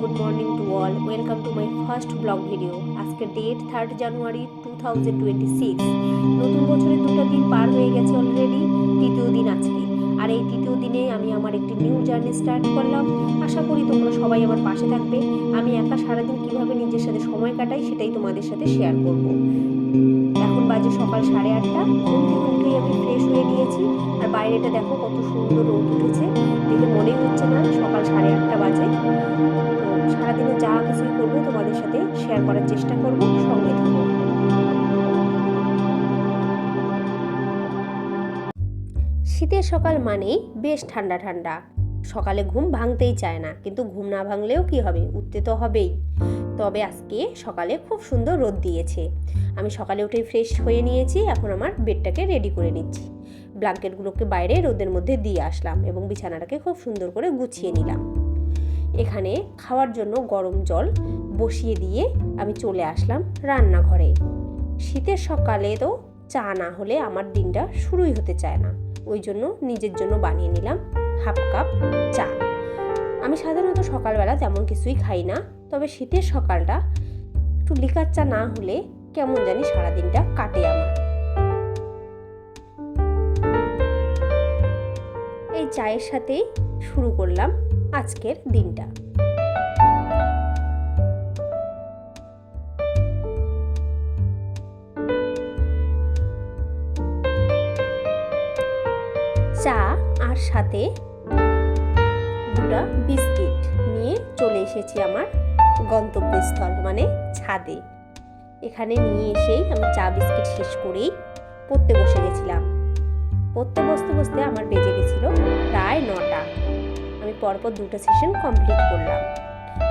good morning to all. Welcome to my first vlog video. আজকে date 3rd জানুয়ারি 2026। নতুন বছরের দুটো দিন পার হয়ে গেছে অলরেডি, তৃতীয় দিন আজকে। আর এই তৃতীয় দিনে আমি আমার একটি নিউ জার্নি স্টার্ট করলাম। আশা করি তোমরা সবাই আমার পাশে থাকবে। আমি একা সারাদিন কীভাবে নিজের সাথে সময় কাটাই সেটাই তোমাদের সাথে শেয়ার করব। এখন বাজে সকাল 8:30। ঘুম থেকে উঠেই আমি ফ্রেশ হয়ে নিয়েছি। আর বাইরেটা দেখো কত সুন্দর রোদ উঠেছে, দেখে মনেই হচ্ছে না সকাল 8:30 বাজে। তো সারাদিনে যা কিছুই করবো তোমাদের সাথে শেয়ার করার চেষ্টা করব, সঙ্গে থাকো। শীতের সকাল মানেই বেশ ঠান্ডা ঠান্ডা। সকালে ঘুম ভাঙতেই চায় না, কিন্তু ঘুম না ভাঙলেও কি হবে, উঠতে তো হবেই। তবে আজকে সকালে খুব সুন্দর রোদ দিয়েছে। আমি সকালে উঠেই ফ্রেশ হয়ে নিয়েছি। এখন আমার বেডটাকে রেডি করে নিচ্ছি। ব্ল্যাঙ্কেটগুলোকে বাইরে রোদের মধ্যে দিয়ে আসলাম এবং বিছানাটাকে খুব সুন্দর করে গুছিয়ে নিলাম। এখানে খাওয়ার জন্য গরম জল বসিয়ে দিয়ে আমি চলে আসলাম রান্নাঘরে। শীতের সকালে তো চা না হলে আমার দিনটা শুরুই হতে চায় না। ওই জন্য নিজের জন্য বানিয়ে নিলাম হাফ কাপ চা। আমি সাধারণত সকালবেলা তেমন কিছুই খাই না, তবে শীতের সকালটা একটু লিকার চা না হলে কেমন জানি সারাদিনটা কাটে আমার। এই চায়ের সাথেই শুরু করলাম আজকের দিনটা। চা আর সাথে দুটো বিস্কিট নিয়ে চলে এসেছি আমার গন্তব্যস্থল মানে ছাদে। এখানে নিয়ে এসেই আমি চা বিস্কিট শেষ করেই পড়তে বসে গেছিলাম। পড়তে বসতে বসতে আমার বেজে গেছিল প্রায় 9টা। আমি পরপর 2টা সেশন কমপ্লিট করলাম।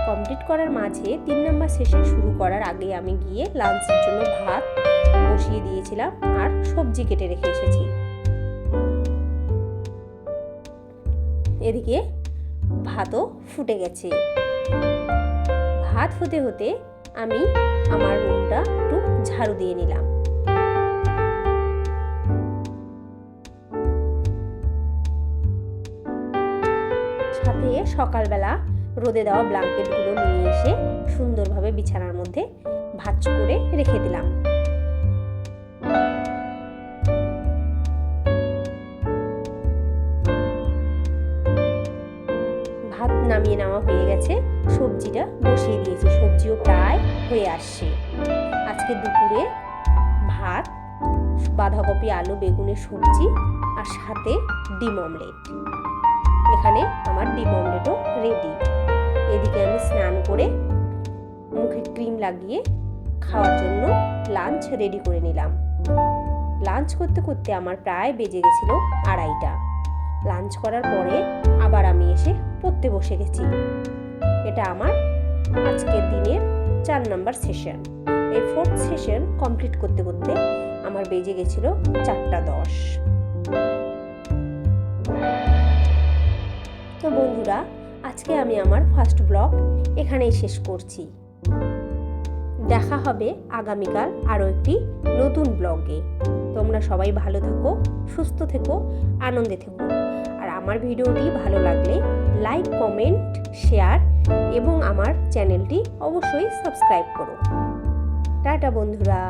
কমপ্লিট করার মাঝে 3 নম্বর সেশন শুরু করার আগে আমি গিয়ে লাঞ্চের জন্য ভাত বসিয়ে দিয়েছিলাম আর সবজি কেটে রেখে এসেছি। এদিকে ভাতও ফুটে গেছে। ভাত হতে হতে আমি আমার রুমটা একটু ঝাড়ু দিয়ে নিলাম। সাথে সকালবেলা রোদে দেওয়া ব্ল্যাঙ্কেটগুলো নিয়ে এসে সুন্দরভাবে বিছানার মধ্যে ভাঁজ করে রেখে দিলাম। ভাত নামিয়ে নেওয়া হয়ে গেছে, সবজিটা বসিয়ে দিয়েছি। সবজিও প্রায় হয়ে আসছে। আজকে দুপুরে ভাত, বাঁধাকপি, আলু, বেগুনের সবজি আর সাথে ডিম অমলেট। এখানে আমার ডিম অমলেটও রেডি। এদিকে আমি স্নান করে মুখে ক্রিম লাগিয়ে খাওয়ার জন্য লাঞ্চ রেডি করে নিলাম। লাঞ্চ করতে করতে আমার প্রায় বেজে গেছিল 2:30। লাঞ্চ করার পরে আবার আমি এসে পড়তে বসে গেছি। এটা আমার আজকের দিনের 4 নম্বর সেশন। এই 4th সেশন কমপ্লিট করতে করতে আমার বেজে গেছিল 4:10। তো বন্ধুরা, আজকে আমি আমার ফার্স্ট ব্লগ এখানেই শেষ করছি। দেখা হবে আগামীকাল আরও একটি নতুন ব্লগে। তোমরা সবাই ভালো থেকো, সুস্থ থেকো, আনন্দে থেকো। আর আমার ভিডিওটি ভালো লাগলে লাইক, কমেন্ট, শেয়ার এবং আমার চ্যানেলটি অবশ্যই সাবস্ক্রাইব করো। টাটা বন্ধুরা।